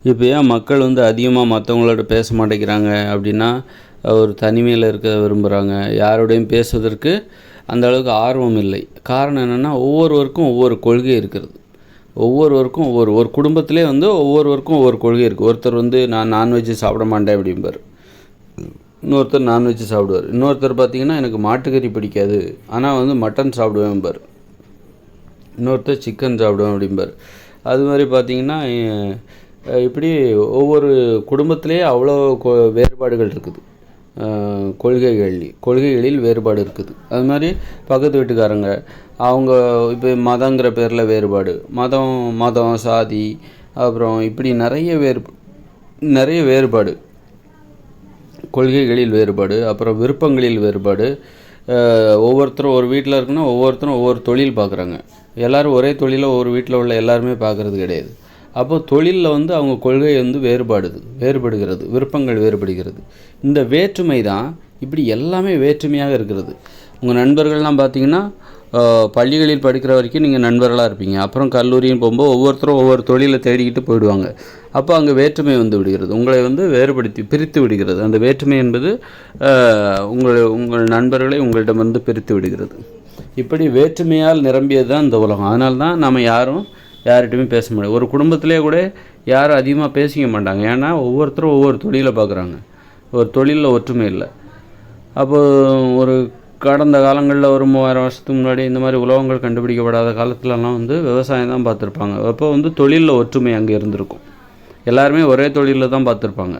இப்போ ஏன் மக்கள் வந்து அதிகமாக மற்றவங்களோட பேச மாட்டேங்கிறாங்க அப்படின்னா, ஒரு தனிமையில் இருக்க விரும்புகிறாங்க. யாரோடையும் பேசுவதற்கு அந்த அளவுக்கு ஆர்வம் இல்லை. காரணம் என்னென்னா, ஒவ்வொருவருக்கும் ஒவ்வொரு கொள்கை இருக்கிறது. ஒவ்வொருவருக்கும் ஒரு குடும்பத்திலே வந்து ஒவ்வொருவருக்கும் ஒவ்வொரு கொள்கை இருக்குது. ஒருத்தர் வந்து நான் நான்வெஜ் சாப்பிட மாட்டேன் அப்படிம்பார். இன்னொருத்தர் நான்வெஜ் சாப்பிடுவார். இன்னொருத்தர் பார்த்திங்கன்னா எனக்கு மாட்டுக்கறி பிடிக்காது, ஆனால் வந்து மட்டன் சாப்பிடுவேன்பார். இன்னொருத்தர் சிக்கன் சாப்பிடுவேன் அப்படிம்பார். அது மாதிரி பார்த்திங்கன்னா இப்படி ஒவ்வொரு குடும்பத்திலே அவ்வளோ வேறுபாடுகள் இருக்குது. கொள்கைகளில் வேறுபாடு இருக்குது. அது மாதிரி பக்கத்து வீட்டுக்காரங்க அவங்க இப்போ மதங்கிற பேரில் வேறுபாடு, மதம் சாதி, அப்புறம் இப்படி நிறைய வேறுபாடு, கொள்கைகளில் வேறுபாடு, அப்புறம் விருப்பங்களில் வேறுபாடு. ஒவ்வொருத்தரும் ஒரு வீட்டில் இருக்குன்னா ஒவ்வொருத்தரும் ஒவ்வொரு தொழில் பார்க்குறாங்க. எல்லோரும் ஒரே தொழிலை ஒரு வீட்டில் உள்ள எல்லாருமே பார்க்குறது கிடையாது. அப்போ தொழிலில் வந்து அவங்க கொள்கை வந்து வேறுபடுகிறது, விருப்பங்கள் வேறுபடுகிறது. இந்த வேற்றுமை தான் இப்படி எல்லாமே வேற்றுமையாக இருக்கிறது. உங்கள் நண்பர்கள்லாம் பார்த்தீங்கன்னா பள்ளிகளில் படிக்கிற வரைக்கும் நீங்கள் நண்பர்களாக இருப்பீங்க. அப்புறம் கல்லூரியும் போகும்போது ஒவ்வொருத்தரும் ஒவ்வொரு தொழிலை தேடிக்கிட்டு போயிடுவாங்க. அப்போ அங்கே வேற்றுமை வந்து விடுகிறது, உங்களை வந்து பிரித்து விடுகிறது. அந்த வேற்றுமை என்பது உங்கள் நண்பர்களை உங்களிடமிருந்து பிரித்து விடுகிறது. இப்படி வேற்றுமையால் நிரம்பியது தான் இந்த உலகம். அதனால தான் நம்ம யார்கிட்டையுமே பேச முடியாது. ஒரு குடும்பத்திலே கூட யாரும் அதிகமாக பேசிக்க மாட்டாங்க. ஏன்னா ஒவ்வொருத்தரும் ஒவ்வொரு தொழிலை பார்க்குறாங்க. ஒரு தொழிலில் ஒற்றுமை இல்லை. அப்போது கடந்த காலங்களில் ஒரு 3000 வருஷத்துக்கு முன்னாடி இந்த மாதிரி உலகங்கள் கண்டுபிடிக்கப்படாத காலத்துலலாம் வந்து விவசாயம் தான் பார்த்துருப்பாங்க. அப்போ வந்து தொழிலில் ஒற்றுமை அங்கே இருந்திருக்கும். எல்லாருமே ஒரே தொழிலில் தான் பார்த்துருப்பாங்க.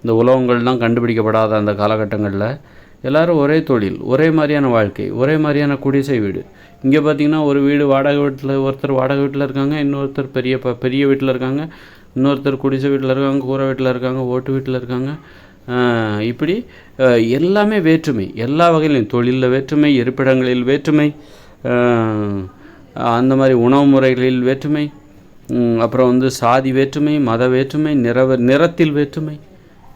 இந்த உலகங்கள்லாம் கண்டுபிடிக்கப்படாத அந்த காலகட்டங்களில் எல்லோரும் ஒரே தொழில், ஒரே மாதிரியான வாழ்க்கை, ஒரே மாதிரியான குடிசை வீடு. இங்கே பார்த்திங்கன்னா ஒரு வீடு ஒருத்தர் வாடகை வீட்டில் இருக்காங்க, இன்னொருத்தர் பெரிய வீட்டில் இருக்காங்க, இன்னொருத்தர் குடிசை வீட்டில் இருக்காங்க, கூரை வீட்டில் இருக்காங்க, ஓட்டு வீட்டில் இருக்காங்க. இப்படி எல்லாமே வேற்றுமை, எல்லா வகையிலையும் தொழிலில் வேற்றுமை, இருப்பிடங்களில் வேற்றுமை, அந்த மாதிரி உணவு முறைகளில் வேற்றுமை, அப்புறம் வந்து சாதி வேற்றுமை, மத வேற்றுமை, நிறத்தில் வேற்றுமை.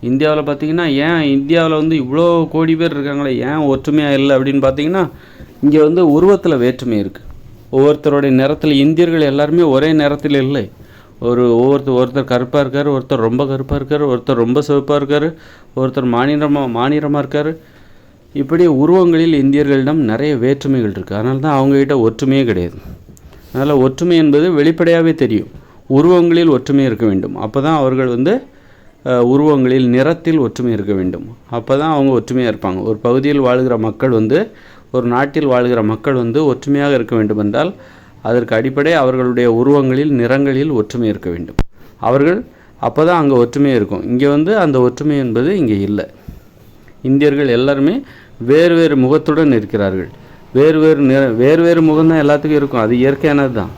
இந்தியாவில் பார்த்திங்கன்னா ஏன் இந்தியாவில் வந்து இவ்வளோ கோடி பேர் இருக்காங்களே ஏன் ஒற்றுமையாக இல்லை அப்படின்னு பார்த்திங்கன்னா, இங்கே வந்து உருவத்தில் வேற்றுமை இருக்குது. ஒவ்வொருத்தருடைய நிறத்தில் இந்தியர்கள் எல்லாருமே ஒரே நிறத்தில் இல்லை. ஒருத்தர் கருப்பாக இருக்கார், ஒருத்தர் ரொம்ப கருப்பாக இருக்கார், ஒருத்தர் ரொம்ப சிவப்பாக இருக்கார், ஒருத்தர் மாநிறமாக இருக்கார். இப்படி உருவங்களில் இந்தியர்களிடம் நிறைய வேற்றுமைகள் இருக்குது. அதனால தான் அவங்ககிட்ட ஒற்றுமையே கிடையாது. அதனால் ஒற்றுமை என்பது வெளிப்படையாகவே தெரியும். உருவங்களில் ஒற்றுமை இருக்க வேண்டும். அப்போ தான் அவர்கள் வந்து உருவங்களில் நிறத்தில் ஒற்றுமை இருக்க வேண்டும். அப்போ தான் அவங்க ஒற்றுமையாக இருப்பாங்க. ஒரு பகுதியில் வாழ்கிற மக்கள் வந்து ஒரு நாட்டில் வாழ்கிற மக்கள் வந்து ஒற்றுமையாக இருக்க வேண்டும் என்றால் அதற்கு அடிப்படை அவர்களுடைய உருவங்களில் நிறங்களில் ஒற்றுமை இருக்க வேண்டும். அப்போ தான் அங்கே ஒற்றுமை இருக்கும். இங்கே வந்து அந்த ஒற்றுமை என்பது இங்கே இல்லை. இந்தியர்கள் எல்லாருமே வேறு முகத்துடன் இருக்கிறார்கள். வேறு முகம்தான் எல்லாத்துக்கும் இருக்கும். அது இயற்கையானது தான்.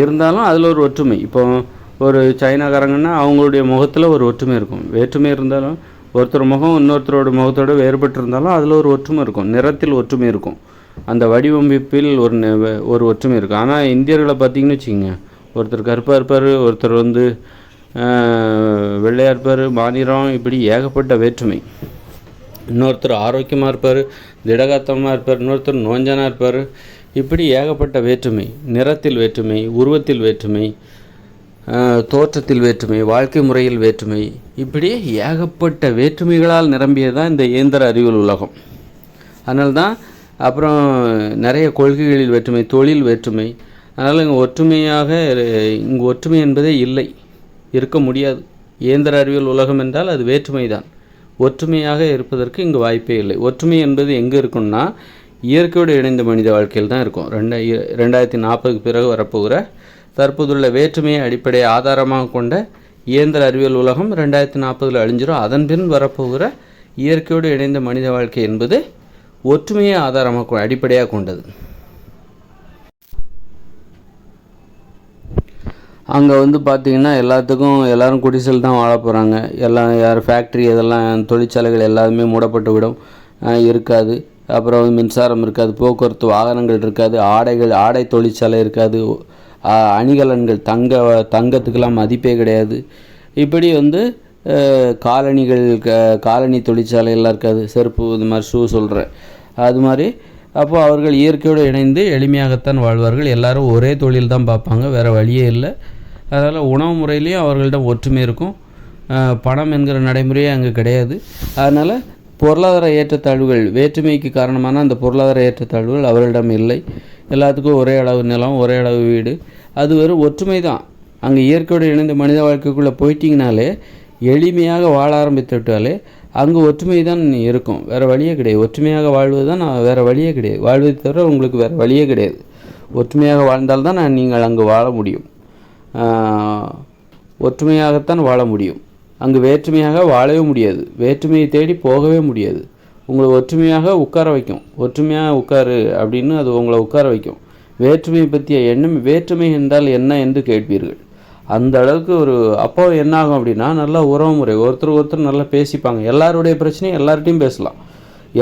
இருந்தாலும் அதில் ஒரு ஒற்றுமை. இப்போ ஒரு சைனாக்காரங்கன்னா அவங்களுடைய முகத்தில் ஒரு ஒற்றுமை இருக்கும். வேற்றுமை இருந்தாலும் ஒருத்தர் முகம் இன்னொருத்தரோட முகத்தோடு வேறுபட்டு இருந்தாலும் அதில் ஒரு ஒற்றுமை இருக்கும். நிறத்தில் ஒற்றுமை இருக்கும். அந்த வடிவமைப்பில் ஒரு ஒற்றுமை இருக்கும். ஆனால் இந்தியர்களை பார்த்திங்கன்னு வச்சுக்கோங்க, ஒருத்தர் கருப்பாக இருப்பார், ஒருத்தர் வந்து வெள்ளையாக இருப்பார், மாநிறம், இப்படி ஏகப்பட்ட வேற்றுமை. இன்னொருத்தர் ஆரோக்கியமாக இருப்பார், திடகாத்தமாக இருப்பார், இன்னொருத்தர் நோஞ்சானாக இருப்பார். இப்படி ஏகப்பட்ட வேற்றுமை. நிறத்தில் வேற்றுமை, உருவத்தில் வேற்றுமை, தோற்றத்தில் வேற்றுமை, வாழ்க்கை முறையில் வேற்றுமை, இப்படி ஏகப்பட்ட வேற்றுமைகளால் நிரம்பியதான் இந்த இயந்திர அறிவியல் உலகம். அதனால தான் அப்புறம் நிறைய கொள்கைகளில் வேற்றுமை, தொழில் வேற்றுமை. அதனால் இங்கே ஒற்றுமை என்பதே இல்லை, இருக்க முடியாது. இயந்திர அறிவியல் உலகம் என்றால் அது வேற்றுமை தான். ஒற்றுமையாக இருப்பதற்கு இங்கு வாய்ப்பே இல்லை. ஒற்றுமை என்பது எங்கே இருக்குன்னா இயற்கையோடு இணைந்த மனித வாழ்க்கையில் தான் இருக்கும். 2040க்கு பிறகு வரப்போகிற தற்போதுள்ள வேற்றுமையை அடிப்படை ஆதாரமாக கொண்ட இயந்திர அறிவியல் உலகம் 2040 அழிஞ்சிடும். அதன் பின் வரப்போகிற இயற்கையோடு இணைந்த மனித வாழ்க்கை என்பது ஒற்றுமையை ஆதாரமாக அடிப்படையாக கொண்டது. அங்கே வந்து பார்த்திங்கன்னா எல்லோரும் குடிசையில் தான் வாழ போகிறாங்க. யார் ஃபேக்ட்ரி இதெல்லாம் தொழிற்சாலைகள் எல்லாருமே மூடப்பட்டு விடும், இருக்காது. அப்புறம் மின்சாரம் இருக்காது, போக்குவரத்து வாகனங்கள் இருக்காது, ஆடை தொழிற்சாலை இருக்காது, அணிகலன்கள் தங்கத்துக்கெல்லாம் மதிப்பே கிடையாது. இப்படி வந்து காலனி தொழிற்சாலையெல்லாம் இருக்காது, செருப்பு இது மாதிரி ஷூ சொல்கிறேன் அது மாதிரி. அப்போது அவர்கள் இயற்கையோடு இணைந்து எளிமையாகத்தான் வாழ்வார்கள். எல்லோரும் ஒரே தொழில் தான் பார்ப்பாங்க, வேறு வழியே இல்லை. அதனால் உணவு முறையிலையும் அவர்களிடம் ஒற்றுமை இருக்கும். பணம் என்கிற நடைமுறையே அங்கே கிடையாது. அதனால் பொருளாதார ஏற்றத்தாழ்வுகள், வேற்றுமைக்கு காரணமான அந்த பொருளாதார ஏற்றத்தாழ்வுகள் அவர்களிடம் இல்லை. எல்லாத்துக்கும் ஒரே அளவு நிலம், ஒரே அளவு வீடு, அது வெறும் ஒற்றுமை தான். அங்கே இயற்கையோடு இணைந்த மனித வாழ்க்கைக்குள்ளே போயிட்டிங்கனாலே, எளிமையாக வாழ ஆரம்பித்து விட்டாலே அங்கே ஒற்றுமை தான் இருக்கும். வேறு வழியே கிடையாது. ஒற்றுமையாக வாழ்வது தான் வேறு வழியே கிடையாது. வாழ்வதை தவிர உங்களுக்கு வேறு வழியே கிடையாது. ஒற்றுமையாக வாழ்ந்தால்தான் நீங்கள் அங்கு வாழ முடியும். ஒற்றுமையாகத்தான் வாழ முடியும். அங்கு வேற்றுமையாக வாழவே முடியாது. வேற்றுமையை தேடி போகவே முடியாது. உங்களை ஒற்றுமையாக உட்கார வைக்கும். ஒற்றுமையாக உட்காரு அப்படின்னு அது உங்களை உட்கார வைக்கும். வேற்றுமை பற்றிய எண்ணம், வேற்றுமை என்றால் என்ன என்று கேட்பீர்கள். அந்த அளவுக்கு ஒரு அப்போ என்ன ஆகும் அப்படின்னா, நல்லா உறவு முறை, ஒருத்தருக்கு ஒருத்தர் நல்லா பேசிப்பாங்க. எல்லாருடைய பிரச்சனையும் எல்லார்ட்டையும் பேசலாம்.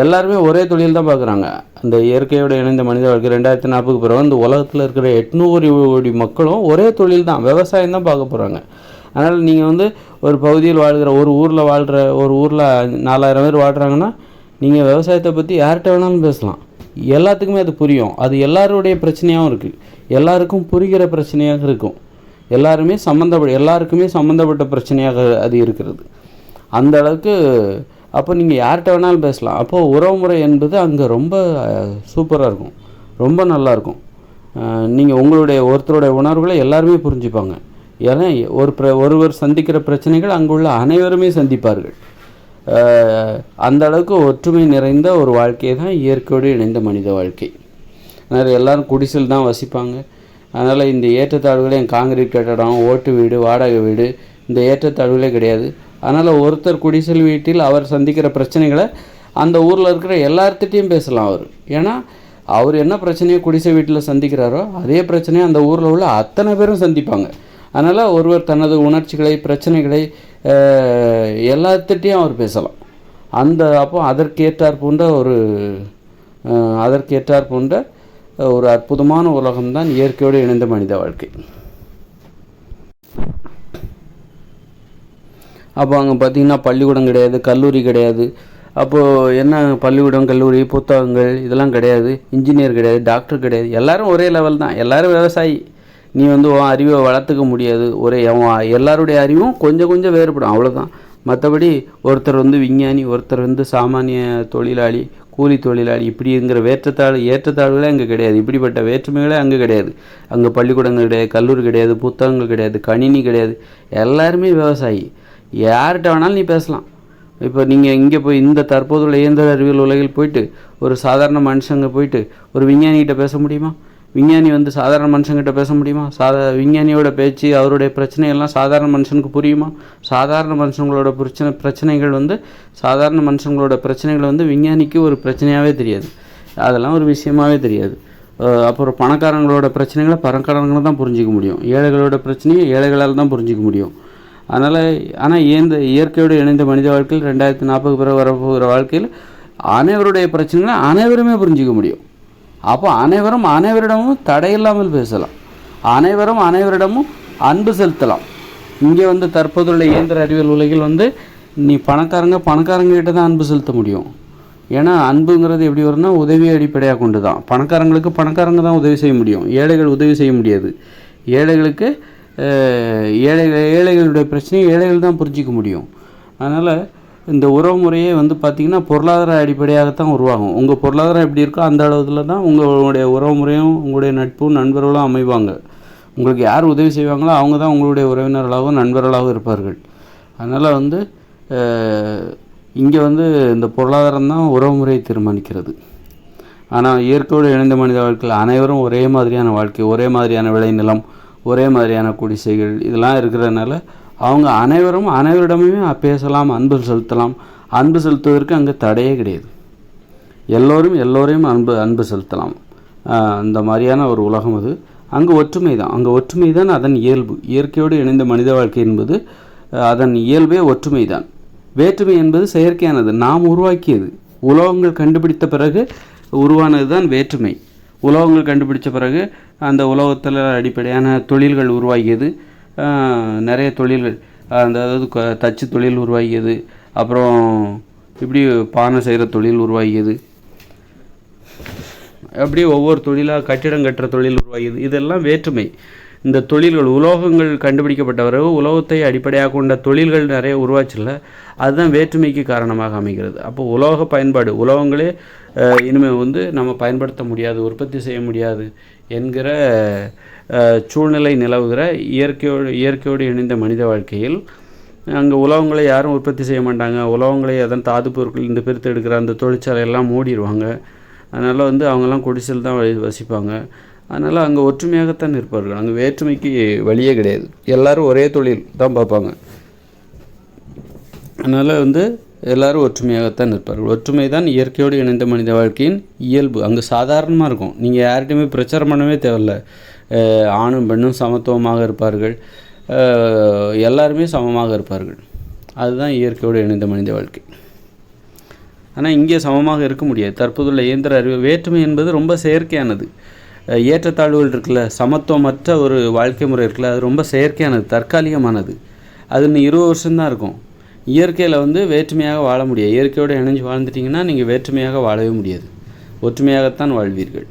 எல்லாருமே ஒரே தொழில் தான் பார்க்குறாங்க. அந்த இயற்கையோடு இணைந்த மனித வாழ்க்கை 2040 பிறகு இந்த உலகத்தில் இருக்கிற 800 கோடி மக்களும் ஒரே தொழில் தான், விவசாயம் தான் பார்க்க போகிறாங்க. அதனால் நீங்கள் ஒரு பகுதியில் வாழ்கிற ஒரு ஊரில் 4000 பேர் வாழ்கிறாங்கன்னா, நீங்கள் விவசாயத்தை பற்றி யார்கிட்ட வேணாலும் பேசலாம். எல்லாத்துக்குமே அது புரியும். அது எல்லாருடைய பிரச்சனையாகவும் இருக்குது. எல்லாருக்கும் புரிகிற பிரச்சனையாக இருக்கும். எல்லாருக்குமே சம்மந்தப்பட்ட பிரச்சனையாக அது இருக்கிறது. அந்த அளவுக்கு அப்போ நீங்கள் யார்கிட்ட வேணாலும் பேசலாம். அப்போது உறவுமுறை என்பது அங்கே ரொம்ப சூப்பராக இருக்கும், ரொம்ப நல்லாயிருக்கும். நீங்கள் ஒருத்தருடைய உணர்வுகளை எல்லாருமே புரிஞ்சுப்பாங்க. ஏன்னா ஒருவர் சந்திக்கிற பிரச்சனைகள் அங்குள்ள அனைவருமே சந்திப்பார்கள். அந்த அளவுக்கு ஒற்றுமை நிறைந்த ஒரு வாழ்க்கை தான் இயற்கையோடு இணைந்த மனித வாழ்க்கை. அதனால் எல்லோரும் குடிசையில் தான் வசிப்பாங்க. அதனால் இந்த ஏற்றத்தாழ்வுகளே காங்கிரீட் கட்டடம், ஓட்டு வீடு, வாடகை வீடு, இந்த ஏற்றத்தாழ்வுகளே கிடையாது. அதனால் ஒருத்தர் குடிசை வீட்டில் அவர் சந்திக்கிற பிரச்சனைகளை அந்த ஊரில் இருக்கிற எல்லார்த்திட்டையும் பேசலாம் அவர். ஏன்னா அவர் என்ன பிரச்சனையை குடிசை வீட்டில் சந்திக்கிறாரோ அதே பிரச்சனையை அந்த ஊரில் உள்ள அத்தனை பேரும் சந்திப்பாங்க. அதனால் ஒருவர் தனது உணர்ச்சிகளை, பிரச்சனைகளை எல்லாத்திட்டையும் அவர் பேசலாம். அப்போ அதற்கேற்றார் போன்ற ஒரு அற்புதமான உலகம்தான் இயற்கையோடு இணைந்த மனித வாழ்க்கை. அப்போ அங்கே பார்த்திங்கன்னா பள்ளிக்கூடம் கிடையாது, கல்லூரி கிடையாது. அப்போது என்ன, பள்ளிக்கூடம், கல்லூரி, புத்தகங்கள் இதெல்லாம் கிடையாது. இன்ஜினியர் கிடையாது, டாக்டர் கிடையாது. எல்லோரும் ஒரே லெவல் தான். எல்லோரும் விவசாயி. நீ உன் அறிவை வளர்த்துக்க முடியாது. எல்லாருடைய அறிவும் கொஞ்சம் கொஞ்சம் வேறுபடும், அவ்வளோதான். மற்றபடி ஒருத்தர் விஞ்ஞானி, ஒருத்தர் சாமானிய தொழிலாளி, கூலி தொழிலாளி, இப்படிங்கிற ஏற்றத்தாழ்வுகளே அங்கே கிடையாது. இப்படிப்பட்ட வேற்றுமைகளே அங்கே கிடையாது. அங்கே பள்ளிக்கூடங்கள் கிடையாது, கல்லூரி கிடையாது, புத்தகங்கள் கிடையாது, கணினி கிடையாது. எல்லாருமே விவசாயி. யார்கிட்ட வேணாலும் நீ பேசலாம். இப்போ நீங்கள் இங்கே போய் இந்த தற்போதுள்ள இயந்திர அறிவியல் உலகில் போயிட்டு ஒரு சாதாரண மனுஷங்க போயிட்டு ஒரு விஞ்ஞானிகிட்ட பேச முடியுமா? விஞ்ஞானி சாதாரண மனுஷங்கிட்ட பேச முடியுமா? விஞ்ஞானியோட பேச்சு, அவருடைய பிரச்சனையெல்லாம் சாதாரண மனுஷனுக்கு புரியுமா? சாதாரண மனுஷங்களோட பிரச்சனைகள் சாதாரண மனுஷங்களோட பிரச்சனைகள் விஞ்ஞானிக்கு ஒரு பிரச்சனையாகவே தெரியாது. அதெல்லாம் ஒரு விஷயமாகவே தெரியாது. அப்புறம் பணக்காரங்களோட பிரச்சனைகளை பணக்காரங்களை தான் புரிஞ்சிக்க முடியும். ஏழைகளோட பிரச்சனையை ஏழைகளால் தான் புரிஞ்சிக்க முடியும். ஆனால் இயற்கையோடு இணைந்த மனித வாழ்க்கையில் 2040 பிறகு வரப்போகிற வாழ்க்கையில் அனைவருடைய பிரச்சனைகளை அனைவருமே புரிஞ்சிக்க முடியும். அப்போ அனைவரிடமும் தடையில்லாமல் பேசலாம். அனைவரிடமும் அன்பு செலுத்தலாம். இங்கே தற்போதுள்ள இயந்திர அறிவியல் உலகில் நீ பணக்காரங்கிட்ட தான் அன்பு செலுத்த முடியும். ஏன்னா அன்புங்கிறது எப்படி வரும்னா உதவி அடிப்படையாக கொண்டு தான். பணக்காரங்க தான் உதவி செய்ய முடியும், ஏழைகள் உதவி செய்ய முடியாது. ஏழைகளுடைய பிரச்சனையை ஏழைகள் தான் புரிஞ்சிக்க முடியும். அதனால் இந்த உறவு முறையே பார்த்திங்கன்னா பொருளாதார அடிப்படையாகத்தான் உருவாகும். உங்கள் பொருளாதாரம் எப்படி இருக்கோ அந்த அளவில் தான் உங்களுடைய உறவு முறையும் உங்களுடைய நட்பும் நண்பர்களும் அமைவாங்க. உங்களுக்கு யார் உதவி செய்வாங்களோ அவங்க தான் உங்களுடைய உறவினர்களாகவும் நண்பர்களாகவும் இருப்பார்கள். அதனால் இங்கே இந்த பொருளாதாரம் தான் உறவு முறையை தீர்மானிக்கிறது. ஆனால் இயற்கையோடு இணைந்த மனித வாழ்க்கையில் அனைவரும் ஒரே மாதிரியான வாழ்க்கை, ஒரே மாதிரியான விளைநிலம், ஒரே மாதிரியான குடிசைகள் இதெல்லாம் இருக்கிறதுனால அவங்க அனைவரிடமே பேசலாம், அன்பு செலுத்தலாம். அன்பு செலுத்துவதற்கு அங்கே தடையே கிடையாது. எல்லோரையும் அன்பு செலுத்தலாம். அந்த மாதிரியான ஒரு உலகம் அது. அங்கே ஒற்றுமை தான் அதன் இயல்பு. இயற்கையோடு இணைந்த மனித வாழ்க்கை என்பது அதன் இயல்பே ஒற்றுமை தான். வேற்றுமை என்பது செயற்கையானது, நாம் உருவாக்கியது. உலோகங்கள் கண்டுபிடித்த பிறகு உருவானது தான் வேற்றுமை. உலோகங்கள் கண்டுபிடித்த பிறகு அந்த உலோகத்தில் அடிப்படையான தொழில்கள் உருவாகியது. நிறைய தொழில்கள், அதாவது தச்சு தொழில் உருவாகியது. அப்புறம் இப்படி பானை செய்கிற தொழில் உருவாகியது. அப்படியே ஒவ்வொரு தொழிலாக கட்டிடம் கட்டுற தொழில் உருவாகியது. இதெல்லாம் வேற்றுமை. இந்த தொழில்கள் உலோகங்கள் கண்டுபிடிக்கப்பட்ட பிறகு உலோகத்தை அடிப்படையாக கொண்ட தொழில்கள் நிறைய உருவாச்சுல்ல, அதுதான் வேற்றுமைக்கு காரணமாக அமைகிறது. அப்போ உலோக பயன்பாடு, உலோகங்களே இனிமேல் வந்து நம்ம பயன்படுத்த முடியாது, உற்பத்தி செய்ய முடியாது என்கிற சூழ்நிலை நிலவுகிற இயற்கையோடு இணைந்த மனித வாழ்க்கையில் அங்கே உலோகங்களை யாரும் உற்பத்தி செய்ய மாட்டாங்க. உலோகங்களை அதன் தாது பொருட்கள் இந்த பிரித்து எடுக்கிற அந்த தொழிற்சாலையெல்லாம் மூடிடுவாங்க. அதனால் வந்து அவங்கெல்லாம் குடிசையில் தான் வசிப்பாங்க. அதனால் அங்கே ஒற்றுமையாகத்தான் இருப்பார்கள். அங்கே வேற்றுமைக்கு வழியே கிடையாது. எல்லோரும் ஒரே தொழில் தான் பார்ப்பாங்க. அதனால் வந்து எல்லோரும் ஒற்றுமையாகத்தான் இருப்பார்கள். ஒற்றுமை தான் இயற்கையோடு இணைந்த மனித வாழ்க்கையின் இயல்பு. அங்கே சாதாரணமாக இருக்கும். நீங்கள் யார்கிட்டையுமே பிரச்சாரம் பண்ணவே தேவையில்லை. ஆணும் பெண்ணும் சமத்துவமாக இருப்பார்கள். எல்லாருமே சமமாக இருப்பார்கள். அதுதான் இயற்கையோடு இணைந்த மனித வாழ்க்கை. ஆனால் இங்கே சமமாக இருக்க முடியாது. தற்போதுள்ள இயந்திர அறிவு வேற்றுமை என்பது ரொம்ப செயற்கையானது. ஏற்றத்தாழ்வுகள் இருக்குல்ல, சமத்துவமற்ற ஒரு வாழ்க்கை முறை இருக்குல்ல, அது ரொம்ப செயற்கையானது, தற்காலிகமானது. அது இன்னும் 20 வருஷம்தான் இருக்கும். இயற்கையில் வந்து வேற்றுமையாக வாழ முடியாது. இயற்கையோடு இணைஞ்சு வாழ்ந்துட்டிங்கன்னா நீங்கள் வேற்றுமையாக வாழவே முடியாது. ஒற்றுமையாகத்தான் வாழ்வீர்கள்.